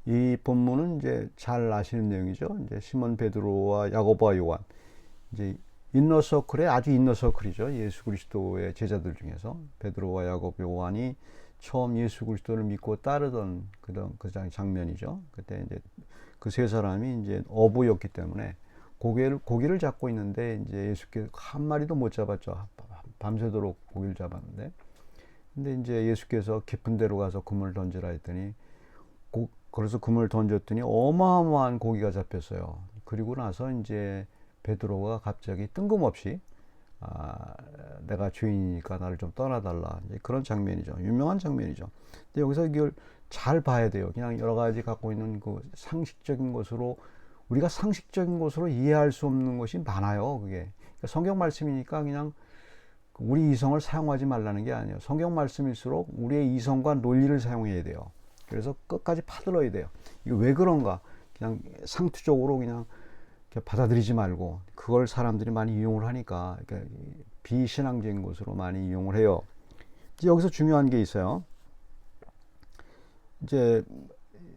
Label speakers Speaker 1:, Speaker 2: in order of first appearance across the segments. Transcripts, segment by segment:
Speaker 1: 이 본문은 이제 잘 아시는 내용이죠. 이제 시몬 베드로와 야고보와 요한, 이제 인너서클의 아주 인너서클이죠. 예수 그리스도의 제자들 중에서 베드로와 야고보, 요한이 처음 예수 그리스도를 믿고 따르던 그 장면이죠. 그때 이제 그 세 사람이 이제 어부였기 때문에 고기를 잡고 있는데 이제 예수께서 한 마리도 못 잡았죠. 밤새도록 고기를 잡았는데, 근데 이제 예수께서 깊은 데로 가서 그물을 던지라 했더니 그래서 그물을 던졌더니 어마어마한 고기가 잡혔어요. 그리고 나서 이제 베드로가 갑자기 뜬금없이 내가 죄인이니까 나를 좀 떠나달라. 이제 그런 장면이죠. 유명한 장면이죠. 근데 여기서 이걸 잘 봐야 돼요. 그냥 여러 가지 갖고 있는 그 상식적인 것으로, 우리가 상식적인 것으로 이해할 수 없는 것이 많아요. 그게. 그러니까 성경 말씀이니까 그냥 우리 이성을 사용하지 말라는 게 아니에요. 성경 말씀일수록 우리의 이성과 논리를 사용해야 돼요. 그래서 끝까지 파들어야 돼요. 이거 왜 그런가? 그냥 상투적으로 그냥 받아들이지 말고, 그걸 사람들이 많이 이용을 하니까, 그러니까 비신앙적인 것으로 많이 이용을 해요. 여기서 중요한 게 있어요. 이제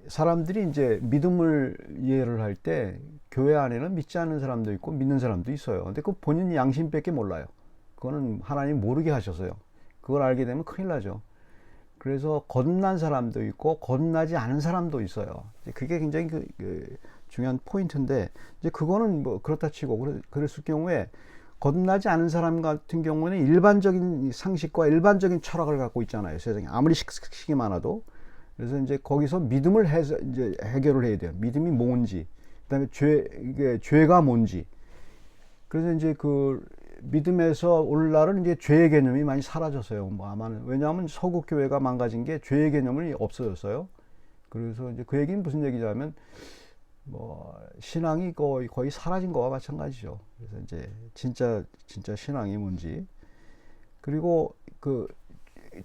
Speaker 1: 사람들이 이제 믿음을 이해를 할 때 교회 안에는 믿지 않는 사람도 있고 믿는 사람도 있어요. 근데 그 본인 양심밖에 몰라요. 그거는 하나님 모르게 하셔서요. 그걸 알게 되면 큰일 나죠. 그래서 거듭난 사람도 있고 거듭나지 않은 사람도 있어요. 그게 굉장히 중요한 포인트인데, 이제 그거는 뭐 그렇다 치고, 그랬을 경우에 거듭나지 않은 사람 같은 경우는 일반적인 상식과 일반적인 철학을 갖고 있잖아요. 세상에 아무리 식이 많아도. 그래서 이제 거기서 믿음을 이제 해결을 해야 돼요. 믿음이 뭔지, 그다음에 이게 죄가 뭔지. 그래서 이제 그 믿음에서 오늘날은 이제 죄의 개념이 많이 사라졌어요. 뭐 아마는, 왜냐하면 서구 교회가 망가진 게 죄의 개념이 없어졌어요. 그래서 이제 그 얘기는 무슨 얘기냐면, 뭐 신앙이 거의 사라진 거와 마찬가지죠. 그래서 이제 진짜 신앙이 뭔지, 그리고 그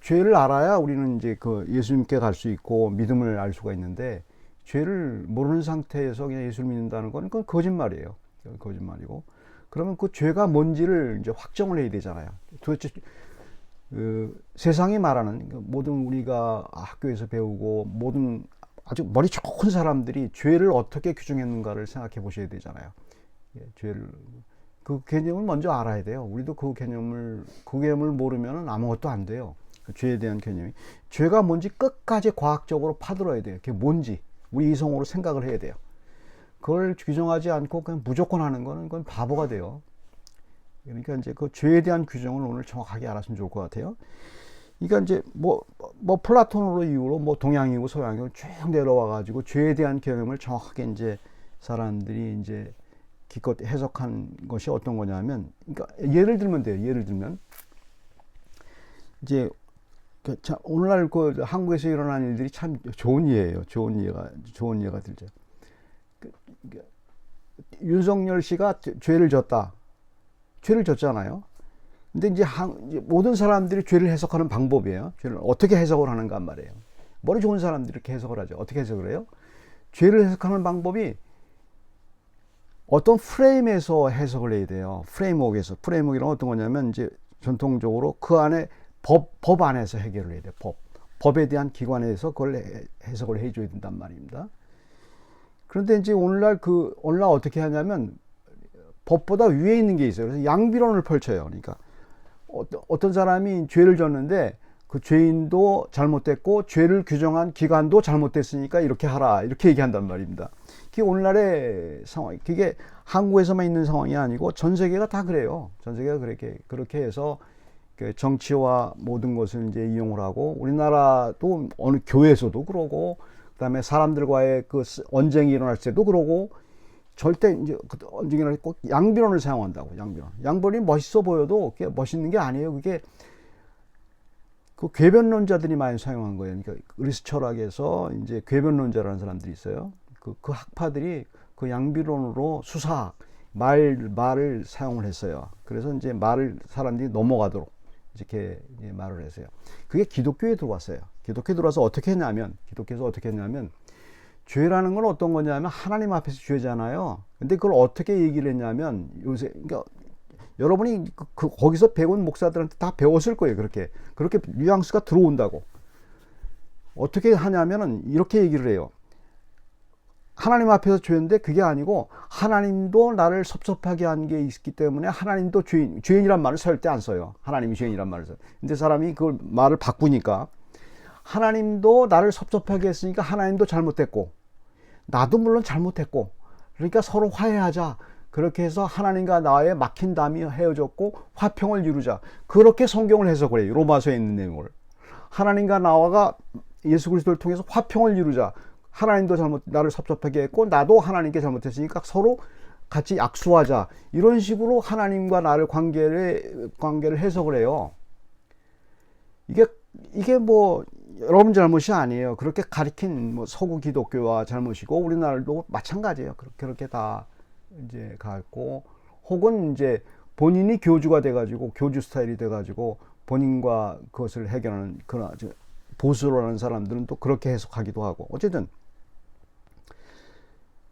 Speaker 1: 죄를 알아야 우리는 이제 그 예수님께 갈 수 있고 믿음을 알 수가 있는데, 죄를 모르는 상태에서 그냥 예수를 믿는다는 건 그건 거짓말이에요. 거짓말이고, 그러면 그 죄가 뭔지를 이제 확정을 해야 되잖아요. 도대체 세상이 말하는 모든 우리가 학교에서 배우고 모든 아주 머리 좋은 사람들이 죄를 어떻게 규정했는가를 생각해 보셔야 되잖아요. 죄를, 그 개념을 먼저 알아야 돼요. 우리도 그 개념을 모르면 아무것도 안 돼요. 그 죄에 대한 개념이, 죄가 뭔지 끝까지 과학적으로 파들어야 돼요. 그게 뭔지 우리 이성으로 생각을 해야 돼요. 그걸 규정하지 않고 그냥 무조건 하는 거는 그건 바보가 돼요. 그러니까 이제 그 죄에 대한 규정을 오늘 정확하게 알았으면 좋을 것 같아요. 그러니까 이제 뭐 플라톤으로 이후로 뭐 동양이고 서양이고 쭉 내려와 가지고 죄에 대한 개념을 정확하게 이제 사람들이 이제 기껏 해석한 것이 어떤 거냐면, 그러니까 예를 들면 돼요. 예를 들면 이제 오늘날 그 한국에서 일어난 일들이 참 좋은 예예요. 좋은 예가 들죠. 윤석열 씨가 죄를 졌잖아요. 근데 이제 모든 사람들이 죄를 해석하는 방법이에요. 죄를 어떻게 해석을 하는가 말이에요. 머리 좋은 사람들이 이렇게 해석을 하죠. 어떻게 해석을 해요? 죄를 해석하는 방법이 어떤 프레임에서 해석을 해야 돼요. 프레임워크는 어떤 거냐면, 이제 전통적으로 그 안에 법 안에서 해결을 해야 돼요. 법에 대한 기관에서 그걸 해석을 해줘야 된단 말입니다. 그런데 이제 오늘날 어떻게 하냐면 법보다 위에 있는 게 있어요. 그래서 양비론을 펼쳐요. 그러니까 어떤 사람이 죄를 졌는데 그 죄인도 잘못됐고 죄를 규정한 기관도 잘못됐으니까 이렇게 하라, 이렇게 얘기한단 말입니다. 그게 오늘날의 상황, 그게 한국에서만 있는 상황이 아니고 전 세계가 다 그래요. 전 세계가 그렇게 해서 정치와 모든 것을 이제 이용을 하고, 우리나라도 어느 교회에서도 그러고, 그다음에 사람들과의 그 언쟁이 일어날 때도 그러고, 절대 이제 언쟁이 일어날 때 꼭 양비론을 사용한다고. 양비론이 멋있어 보여도 그게 멋있는 게 아니에요. 그게 그 궤변론자들이 많이 사용한 거예요. 그러니까 그리스 철학에서 이제 궤변론자라는 사람들이 있어요. 그 학파들이 그 양비론으로 말을 사용을 했어요. 그래서 이제 사람들이 넘어가도록 이렇게 말을 했어요. 그게 기독교에 들어왔어요. 기독교에 들어와서 기독교에서 어떻게 했냐면, 죄라는 건 어떤 거냐면 하나님 앞에서 죄잖아요. 근데 그걸 어떻게 얘기를 했냐면, 그러니까 여러분이 거기서 배운 목사들한테 다 배웠을 거예요. 그렇게 뉘앙스가 들어온다고. 어떻게 하냐면은 이렇게 얘기를 해요. 하나님 앞에서 죄인데 그게 아니고 하나님도 나를 섭섭하게 한 게 있기 때문에 하나님도 죄인이란 말을 절대 안 써요. 하나님이 죄인이란 말을 써요. 근데 사람이 그걸 말을 바꾸니까 하나님도 나를 섭섭하게 했으니까 하나님도 잘못했고 나도 물론 잘못했고 그러니까 서로 화해하자. 그렇게 해서 하나님과 나의 막힌 담이 헤어졌고 화평을 이루자. 그렇게 성경을 해석을 해요. 로마서에 있는 내용을. 하나님과 나와가 예수 그리스도를 통해서 화평을 이루자. 하나님도 나를 섭섭하게 했고 나도 하나님께 잘못했으니까 서로 같이 약수하자. 이런 식으로 하나님과 나를 관계를 해석을 해요. 이게 뭐 여러분 잘못이 아니에요. 그렇게 가리킨 뭐 서구 기독교와 잘못이고 우리나라도 마찬가지예요. 그렇게 다 이제 갔고 혹은 이제 본인이 교주가 돼가지고 교주 스타일이 돼가지고 본인과 그것을 해결하는 그런 보수로라는 사람들은 또 그렇게 해석하기도 하고 어쨌든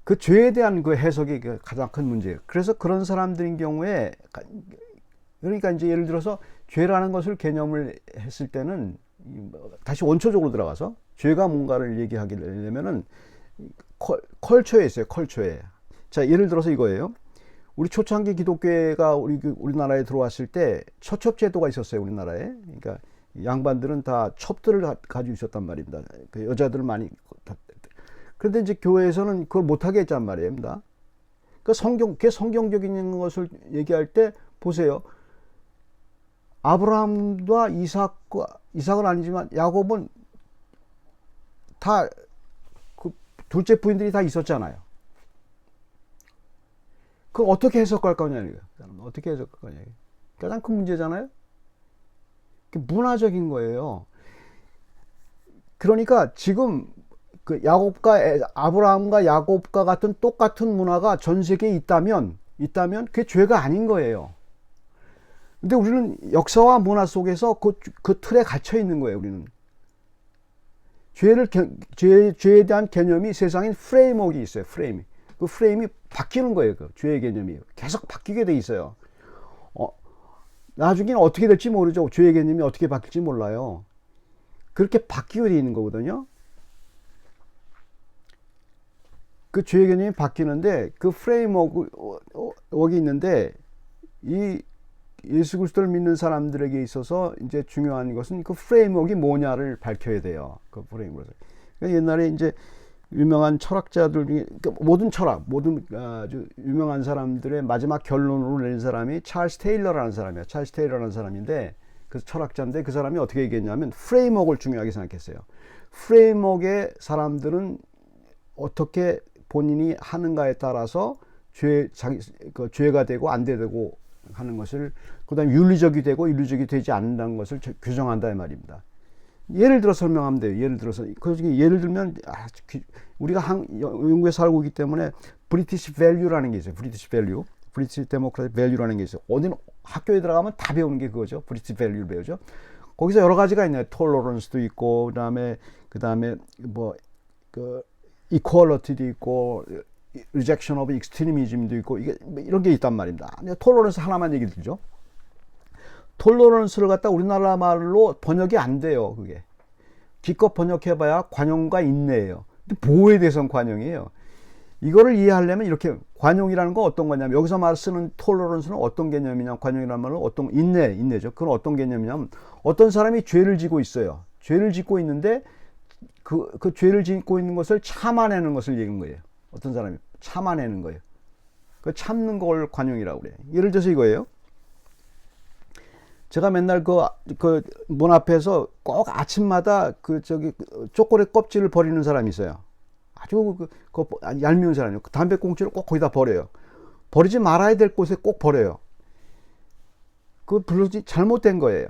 Speaker 1: 그 죄에 대한 그 해석이 가장 큰 문제예요. 그래서 그런 사람들인 경우에 그러니까 이제 예를 들어서 죄라는 것을 개념을 했을 때는 다시 원초적으로 들어가서 죄가 뭔가를 얘기하려면은 컬처에 있어요. 컬처에. 자, 예를 들어서 이거예요. 우리 초창기 기독교회가 우리나라에 들어왔을 때 처첩제도가 있었어요. 우리나라에. 그러니까 양반들은 다 첩들을 가지고 있었단 말입니다. 그 여자들을 많이. 그런데 이제 교회에서는 그걸 못하게 했단 말입니다. 그러니까 성경적인 것을 얘기할 때 보세요. 아브라함과 이삭은 아니지만 야곱은 다 그 둘째 부인들이 다 있었잖아요. 그걸 어떻게 해석할 거냐, 어떻게 해석할 거냐. 가장 큰 문제잖아요. 문화적인 거예요. 그러니까 지금 그 아브라함과 야곱과 같은 똑같은 문화가 전 세계에 있다면 그게 죄가 아닌 거예요. 근데 우리는 역사와 문화 속에서 그 틀에 갇혀 있는 거예요, 우리는. 죄에 대한 개념이 세상에 프레임워크가 있어요, 프레임이. 그 프레임이 바뀌는 거예요, 그 죄의 개념이. 계속 바뀌게 돼 있어요. 나중에는 어떻게 될지 모르죠. 죄의 개념이 어떻게 바뀔지 몰라요. 그렇게 바뀌게 돼 있는 거거든요. 그 죄의 개념이 바뀌는데 그 프레임워크가 있는데 이 예수 그리스도를 믿는 사람들에게 있어서 이제 중요한 것은 그 프레임워크가 뭐냐를 밝혀야 돼요. 그 프레임워크. 그러니까 옛날에 이제 유명한 철학자들 중에 모든 아주 유명한 사람들의 마지막 결론으로 낸 사람이 찰스 테일러라는 사람이에요. 찰스 테일러라는 사람인데 그 철학자인데 그 사람이 어떻게 얘기했냐면 프레임워크를 중요하게 생각했어요. 프레임워크의 사람들은 어떻게 본인이 하는가에 따라서 죄가 되고 안 되고 하는 것을 그다음에 윤리적이 되고 윤리적이 되지 않는다는 것을 규정한다 이 말입니다. 예를 들어 설명하면 돼요. 예를 들면 우리가 영국에 살고 있기 때문에 브리티시 밸류라는 게 있어요. 브리티시 데모크라틱 밸류라는 게 있어요. 어디 학교에 들어가면 다 배우는 게 그거죠. 브리티시 밸류를 배우죠. 거기서 여러 가지가 있네요. 톨러런스도 있고 그다음에 뭐 그 이퀄리티도 있고 rejection of extremism도 있고 이런 게 있단 말입니다. 톨러런스 하나만 얘기 드리죠. 톨러런스를 갖다 우리나라 말로 번역이 안 돼요. 그게 기껏 번역해봐야 관용과 인내예요. 근데 보호에 대해서는 관용이에요. 이거를 이해하려면 이렇게 관용이라는 건 어떤 거냐면 여기서 말 쓰는 톨러런스는 어떤 개념이냐 관용이라는 말은 어떤 인내죠. 그건 어떤 개념이냐면 어떤 사람이 죄를 지고 있어요. 죄를 짓고 있는데 그 죄를 짓고 있는 것을 참아내는 것을 얘기하는 거예요. 어떤 사람이 참아내는 거예요. 그 참는 걸 관용이라고 그래요. 예를 들어서 이거예요. 제가 맨날 그 문 앞에서 꼭 아침마다 초콜릿 껍질을 버리는 사람이 있어요. 아주 얄미운 사람이에요. 담배꽁초를 꼭 거기다 버려요. 버리지 말아야 될 곳에 꼭 버려요. 그거 잘못된 거예요.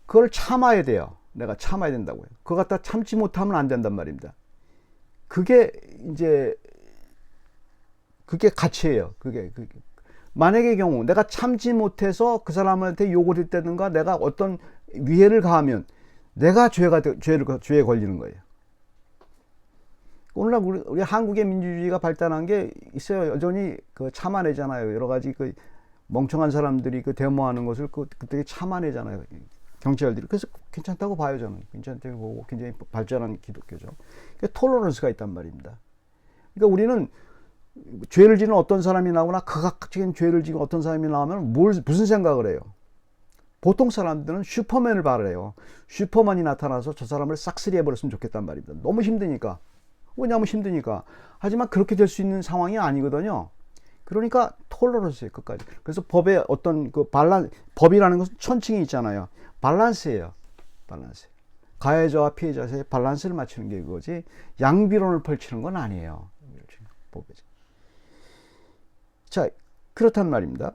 Speaker 1: 그걸 참아야 돼요. 내가 참아야 된다고요. 그거 갖다 참지 못하면 안 된단 말입니다. 그게 가치예요. 그게. 만약의 경우 내가 참지 못해서 그 사람한테 욕을 했다든가 내가 어떤 위해를 가하면 내가 죄에 걸리는 거예요. 오늘날 우리 한국의 민주주의가 발달한 게 있어요. 여전히 참아내잖아요. 여러 가지 멍청한 사람들이 데모하는 것을 그때 참아내잖아요. 경찰들이. 그래서 괜찮다고 봐요, 저는. 괜찮다고 보고 굉장히 발전한 기독교죠. 톨러런스가 있단 말입니다. 그러니까 우리는 죄를 지는 어떤 사람이 나오거나 극악적인 죄를 지는 어떤 사람이 나오면 무슨 생각을 해요? 보통 사람들은 슈퍼맨을 바라요. 슈퍼맨이 나타나서 저 사람을 싹쓸이 해버렸으면 좋겠단 말입니다. 너무 힘드니까. 왜냐하면 힘드니까. 하지만 그렇게 될 수 있는 상황이 아니거든요. 그러니까 톨러런스예요, 끝까지. 그래서 법의 어떤 법이라는 것은 천칭이 있잖아요. 밸런스예요. 밸런스. 가해자와 피해자 사이에 밸런스를 맞추는 게 그거지, 양비론을 펼치는 건 아니에요. 법이죠. 자, 그렇단 말입니다.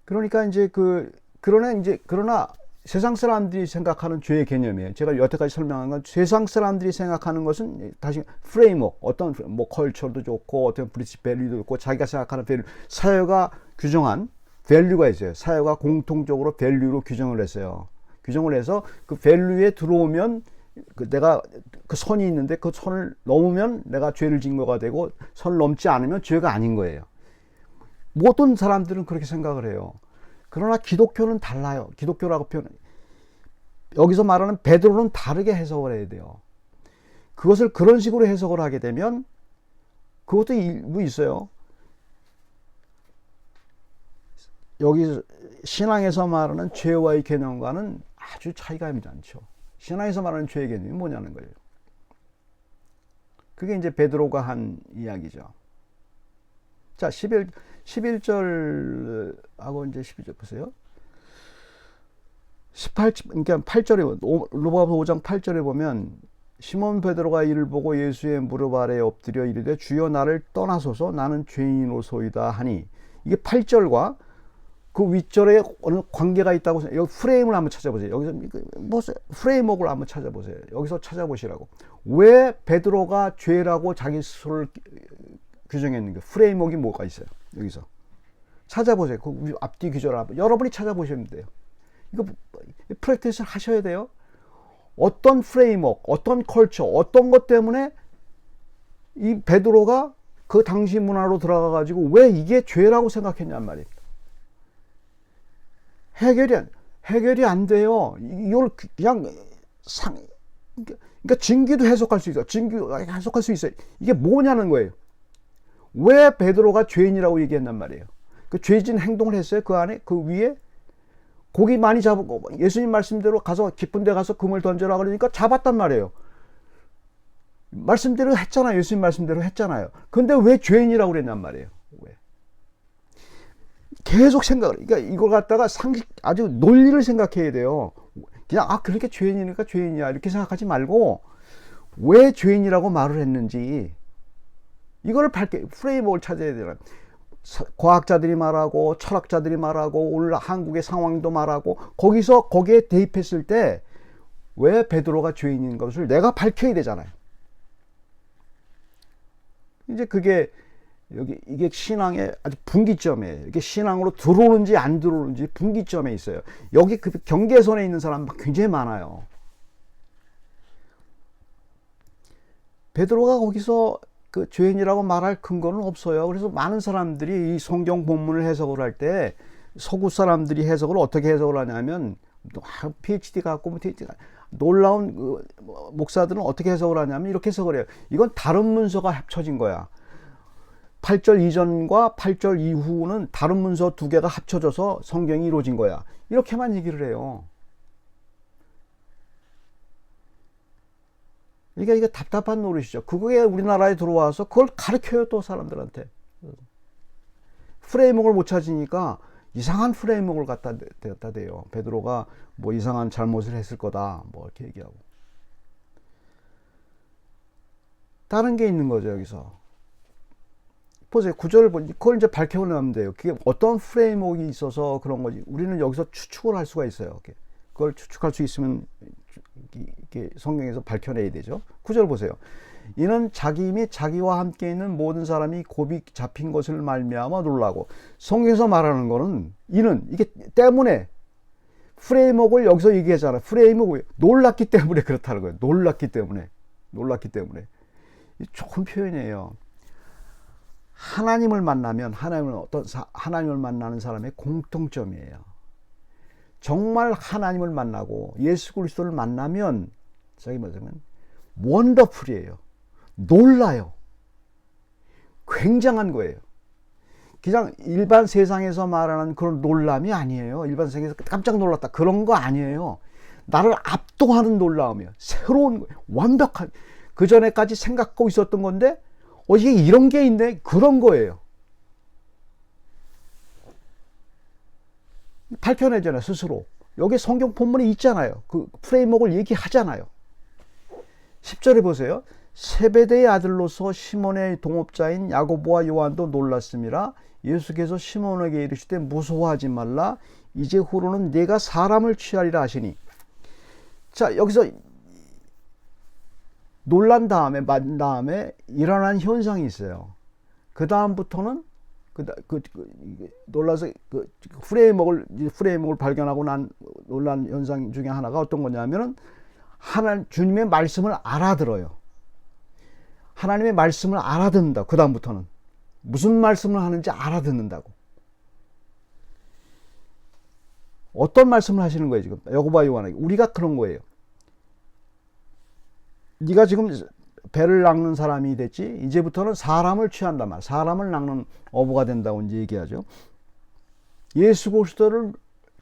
Speaker 1: 그러니까 이제 그러나 세상 사람들이 생각하는 죄의 개념이에요. 제가 여태까지 설명한 건 세상 사람들이 생각하는 것은 다시 프레임워크, 어떤 뭐 컬처도 좋고 어떤 브리티시 밸류도 좋고 자기가 생각하는 밸류, 사회가 규정한 밸류가 있어요. 사회가 공통적으로 밸류로 규정을 했어요. 규정을 해서 그 밸류에 들어오면 내가 그 선이 있는데 그 선을 넘으면 내가 죄를 지은 거가 되고, 선을 넘지 않으면 죄가 아닌 거예요. 모든 사람들은 그렇게 생각을 해요. 그러나 기독교는 달라요. 기독교라고 여기서 말하는 베드로는 다르게 해석을 해야 돼요. 그것을 그런 식으로 해석을 하게 되면 그것도 일부 있어요. 여기 신앙에서 말하는 죄와의 개념과는 아주 차이가 많죠. 신앙에서 말하는 죄의 개념이 뭐냐는 거예요. 그게 이제 베드로가 한 이야기죠. 자, 11절하고 이제 12절 보세요. 그러니까 8절에, 로마서 5장 8절에 보면, 시몬 베드로가 이를 보고 예수의 무릎 아래에 엎드려 이르되 주여 나를 떠나소서 나는 죄인으로소이다 하니, 이게 8절과 그 윗절에 어느 관계가 있다고 생각해요. 여기 프레임을 한번 찾아보세요. 여기서 뭐 프레임워크를 한번 찾아보세요. 여기서 찾아보시라고. 왜 베드로가 죄라고 자기 스스로를 규정했는가? 프레임워크가 뭐가 있어요? 여기서 찾아보세요. 그 앞뒤 규절을 한번 여러분이 찾아보시면 돼요. 이거 프랙티스를 하셔야 돼요. 어떤 프레임워크, 어떤 컬처, 어떤 것 때문에 이 베드로가 그 당시 문화로 들어가 가지고 왜 이게 죄라고 생각했냔 말이에요. 해결이 안 돼요. 이걸 그냥 그러니까 진기도 해석할 수 있어요. 진기도 해석할 수 있어요. 이게 뭐냐는 거예요. 왜 베드로가 죄인이라고 얘기했단 말이에요. 그 죄진 행동을 했어요. 그 안에, 그 위에 고기 많이 잡고 예수님 말씀대로 가서 깊은 데 가서 금을 던져라 그러니까 잡았단 말이에요. 말씀대로 했잖아요. 예수님 말씀대로 했잖아요. 근데 왜 죄인이라고 그랬냔 말이에요. 왜? 계속 생각을, 그러니까 이걸 갖다가 아주 논리를 생각해야 돼요. 그냥 그렇게 죄인이니까 죄인이야 이렇게 생각하지 말고 왜 죄인이라고 말을 했는지 이거를 프레임워크를 찾아야 되나. 과학자들이 말하고 철학자들이 말하고 오늘 한국의 상황도 말하고 거기에 대입했을 때 왜 베드로가 죄인인 것을 내가 밝혀야 되잖아요. 이제 그게 이게 신앙의 아주 분기점이에요. 이게 신앙으로 들어오는지 안 들어오는지 분기점에 있어요. 여기 그 경계선에 있는 사람 굉장히 많아요. 베드로가 거기서 그 죄인이라고 말할 근거는 없어요. 그래서 많은 사람들이 이 성경 본문을 해석을 할 때 서구 사람들이 해석을 어떻게 해석을 하냐면 PhD 갖고 놀라운 목사들은 어떻게 해석을 하냐면 이렇게 해석을 해요. 이건 다른 문서가 합쳐진 거야. 8절 이전과 8절 이후는 다른 문서 두 개가 합쳐져서 성경이 이루어진 거야. 이렇게만 얘기를 해요. 그러니까 이게 답답한 노릇이죠. 그게 우리나라에 들어와서 그걸 가르쳐요, 또 사람들한테. 프레임워크를 못 찾으니까 이상한 프레임워크를 갖다 대요. 베드로가 뭐 이상한 잘못을 했을 거다, 뭐 이렇게 얘기하고. 다른 게 있는 거죠, 여기서. 보세요. 구절을 그걸 이제 밝혀내면 돼요. 그게 어떤 프레임워크가 있어서 그런 거지. 우리는 여기서 추측을 할 수가 있어요. 그걸 추측할 수 있으면 이렇게 성경에서 밝혀내야 되죠. 9절 보세요. 이는 자기 및 자기와 함께 있는 모든 사람이 곱이 잡힌 것을 말미암아 놀라고. 성경에서 말하는 거는 이게 때문에 프레임워크를 여기서 얘기하잖아요. 프레임워크 놀랐기 때문에 그렇다는 거예요. 놀랐기 때문에 좋은 표현이에요. 하나님을 만나면 하나님을 만나는 사람의 공통점이에요. 정말 하나님을 만나고 예수 그리스도를 만나면 저기 뭐냐면 원더풀이에요. 놀라요. 굉장한 거예요. 그냥 일반 세상에서 말하는 그런 놀람이 아니에요. 일반 세상에서 깜짝 놀랐다 그런 거 아니에요. 나를 압도하는 놀라움이에요. 새로운 거예요. 완벽한, 그 전에까지 생각하고 있었던 건데 이게 이런 게 있네, 그런 거예요. 발표내잖아요, 스스로. 여기 성경 본문에 있잖아요. 그 프레임워크를 얘기하잖아요. 10절에 보세요. 세베대의 아들로서 시몬의 동업자인 야고보와 요한도 놀랐음이라. 예수께서 시몬에게 이르시되 무서워하지 말라. 이제 후로는 네가 사람을 취하리라 하시니. 자, 여기서 놀란 다음에, 만 다음에 일어난 현상이 있어요. 그 다음부터는 놀라서 프레임워크를 발견하고 난 놀란 현상 중에 하나가 어떤 거냐면은 주님의 말씀을 알아들어요. 하나님의 말씀을 알아듣는다. 그 다음부터는 무슨 말씀을 하는지 알아듣는다고. 어떤 말씀을 하시는 거예요 지금 야고보와 요한에게? 우리가 그런 거예요. 네가 지금 배를 낚는 사람이 됐지, 이제부터는 사람을 취한단 말, 사람을 낚는 어부가 된다고 이제 얘기하죠. 예수 그리스도를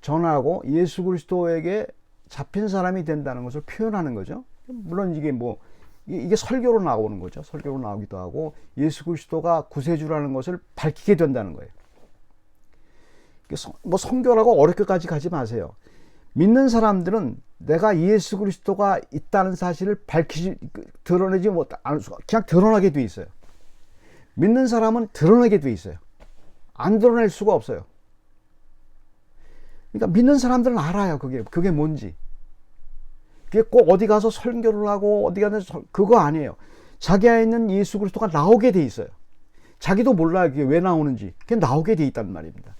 Speaker 1: 전하고 예수 그리스도에게 잡힌 사람이 된다는 것을 표현하는 거죠. 물론 이게 설교로 나오는 거죠. 설교로 나오기도 하고 예수 그리스도가 구세주라는 것을 밝히게 된다는 거예요. 뭐 선교라고 어렵게까지 가지 마세요. 믿는 사람들은 내가 예수 그리스도가 있다는 사실을 드러내지 못할 수가, 그냥 드러나게 돼 있어요. 믿는 사람은 드러내게 돼 있어요. 안 드러낼 수가 없어요. 그러니까 믿는 사람들은 알아요. 그게 뭔지. 그게 꼭 어디 가서 설교를 하고 어디 가서 그거 아니에요. 자기 안에 있는 예수 그리스도가 나오게 돼 있어요. 자기도 몰라요. 그게 왜 나오는지. 그게 나오게 돼 있단 말입니다.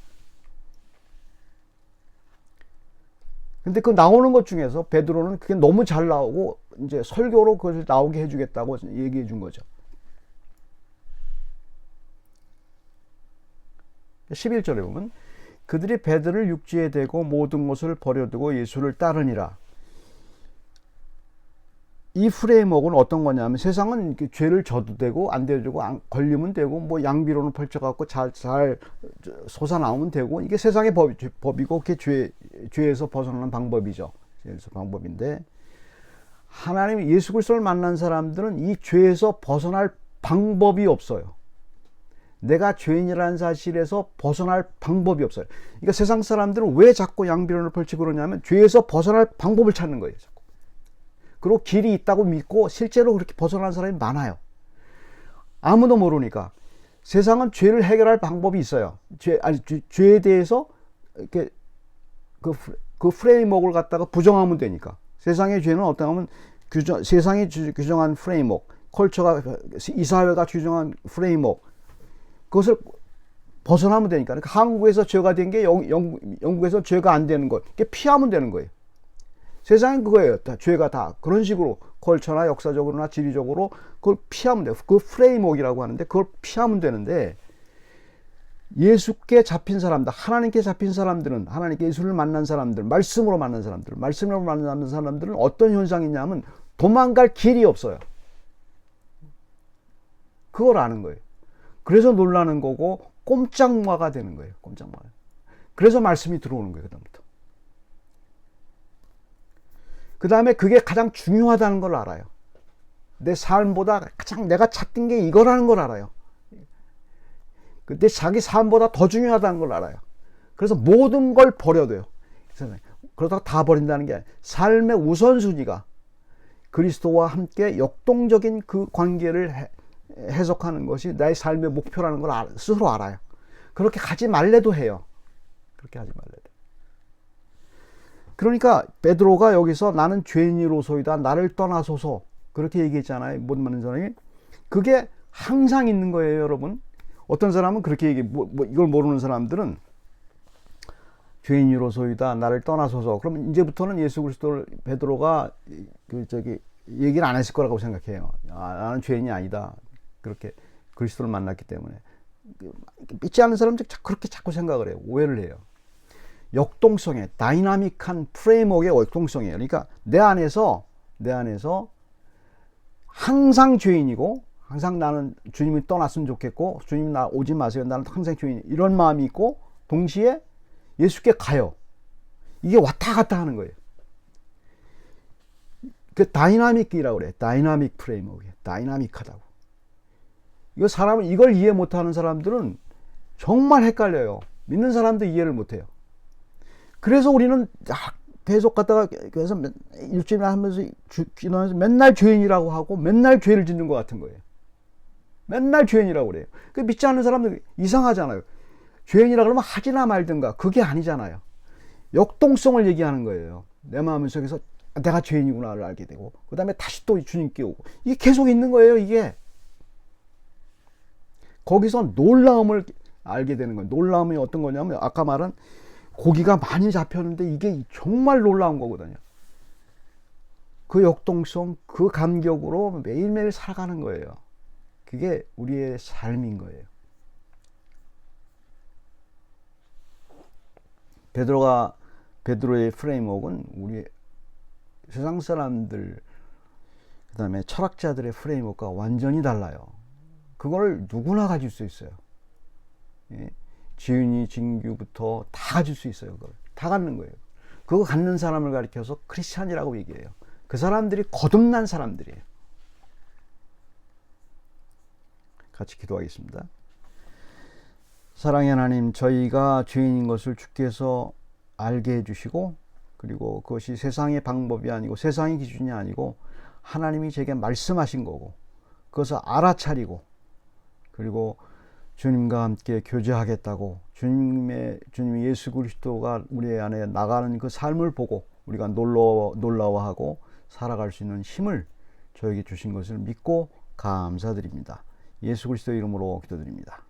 Speaker 1: 근데 그 나오는 것 중에서 베드로는 그게 너무 잘 나오고 이제 설교로 그것을 나오게 해주겠다고 얘기해 준 거죠. 11절에 보면 그들이 베드를 육지에 대고 모든 것을 버려두고 예수를 따르니라. 이 프레임워크는 어떤 거냐면 세상은 죄를 져도 되고 안 돼도 되고 걸리면 되고 뭐 양비론을 펼쳐갖고 잘 솟아나오면 되고, 이게 세상의 법이고 그게 죄에서 벗어나는 방법이죠. 죄에서 방법인데, 하나님 예수 그리스도를 만난 사람들은 이 죄에서 벗어날 방법이 없어요. 내가 죄인이라는 사실에서 벗어날 방법이 없어요. 그러니까 세상 사람들은 왜 자꾸 양비론을 펼치고 그러냐면 죄에서 벗어날 방법을 찾는 거예요. 그리고 길이 있다고 믿고 실제로 그렇게 벗어난 사람이 많아요. 아무도 모르니까. 세상은 죄를 해결할 방법이 있어요. 죄에 대해서 이렇게 그 프레임워크를 갖다가 부정하면 되니까. 세상의 죄는 어떻게 하면 세상이 규정한 프레임워크, 컬처가, 이 사회가 규정한 프레임워크, 그것을 벗어나면 되니까. 그러니까 한국에서 죄가 된 게 영국에서 죄가 안 되는 것, 이게 피하면 되는 거예요. 세상은 그거예요. 죄가 다 그런 식으로 컬처나 역사적으로나 지리적으로 그걸 피하면 돼요. 그 프레임워크라고 하는데 그걸 피하면 되는데, 예수께 잡힌 사람들, 하나님께 잡힌 사람들은, 하나님께 예수를 만난 사람들, 말씀으로 만난 사람들은 어떤 현상이 있냐면 도망갈 길이 없어요. 그걸 아는 거예요. 그래서 놀라는 거고 꼼짝마가 되는 거예요. 꼼짝마. 그래서 말씀이 들어오는 거예요. 그다음부터. 그 다음에 그게 가장 중요하다는 걸 알아요. 내 삶보다 가장 내가 찾던 게 이거라는 걸 알아요. 근데 자기 삶보다 더 중요하다는 걸 알아요. 그래서 모든 걸 버려둬요. 그러다가 다 버린다는 게 아니라 삶의 우선순위가 그리스도와 함께 역동적인 그 관계를 해석하는 것이 나의 삶의 목표라는 걸 스스로 알아요. 그렇게 가지 말래도 해요. 그렇게 하지 말래도. 그러니까 베드로가 여기서 나는 죄인이로소이다, 나를 떠나소서, 그렇게 얘기했잖아요. 못 믿는 사람이. 그게 항상 있는 거예요, 여러분. 어떤 사람은 그렇게 얘기해. 이걸 모르는 사람들은 죄인이로소이다, 나를 떠나소서. 그럼 이제부터는 예수 그리스도를 베드로가 얘기를 안 했을 거라고 생각해요. 나는 죄인이 아니다. 그렇게 그리스도를 만났기 때문에. 믿지 않는 사람들 그렇게 자꾸 생각을 해요. 오해를 해요. 역동성에, 다이나믹한 프레임워크의 역동성이에요. 그러니까 내 안에서 항상 죄인이고 항상 나는 주님이 떠났으면 좋겠고 주님 나 오지 마세요. 나는 항상 주인 이런 마음이 있고 동시에 예수께 가요. 이게 왔다 갔다 하는 거예요. 그 다이나믹이라고 그래. 다이나믹 프레임워크. 다이나믹하다고. 이거 사람은 이걸 이해 못하는 사람들은 정말 헷갈려요. 믿는 사람도 이해를 못해요. 그래서 우리는 계속 갔다가 그래서 일주일에 하면서 기도하면서 맨날 죄인이라고 하고 맨날 죄를 짓는 것 같은 거예요. 맨날 죄인이라고 그래요. 그 믿지 않는 사람들 이상하잖아요. 죄인이라 그러면 하지나 말든가. 그게 아니잖아요. 역동성을 얘기하는 거예요. 내 마음 속에서 내가 죄인이구나를 알게 되고 그 다음에 다시 또 주님께 오고 이게 계속 있는 거예요. 이게 거기서 놀라움을 알게 되는 거예요. 놀라움이 어떤 거냐면 아까 말한 고기가 많이 잡혔는데 이게 정말 놀라운 거거든요. 그 역동성, 그 감격으로 매일매일 살아가는 거예요. 그게 우리의 삶인 거예요. 베드로의 프레임워크는 우리 세상 사람들 그 다음에 철학자들의 프레임워크가 완전히 달라요. 그걸 누구나 가질 수 있어요. 예. 지은이 진규부터 다 가질 수 있어요. 그걸 다 갖는 거예요. 그거 갖는 사람을 가리켜서 크리스찬이라고 얘기해요. 그 사람들이 거듭난 사람들이에요. 같이 기도하겠습니다. 사랑의 하나님, 저희가 죄인인 것을 주께서 알게 해주시고 그리고 그것이 세상의 방법이 아니고 세상의 기준이 아니고 하나님이 제게 말씀하신 거고 그것을 알아차리고 그리고 주님과 함께 교제하겠다고 주님이 예수 그리스도가 우리 안에 나가는 그 삶을 보고 우리가 놀라워하고 살아갈 수 있는 힘을 저에게 주신 것을 믿고 감사드립니다. 예수 그리스도 이름으로 기도드립니다.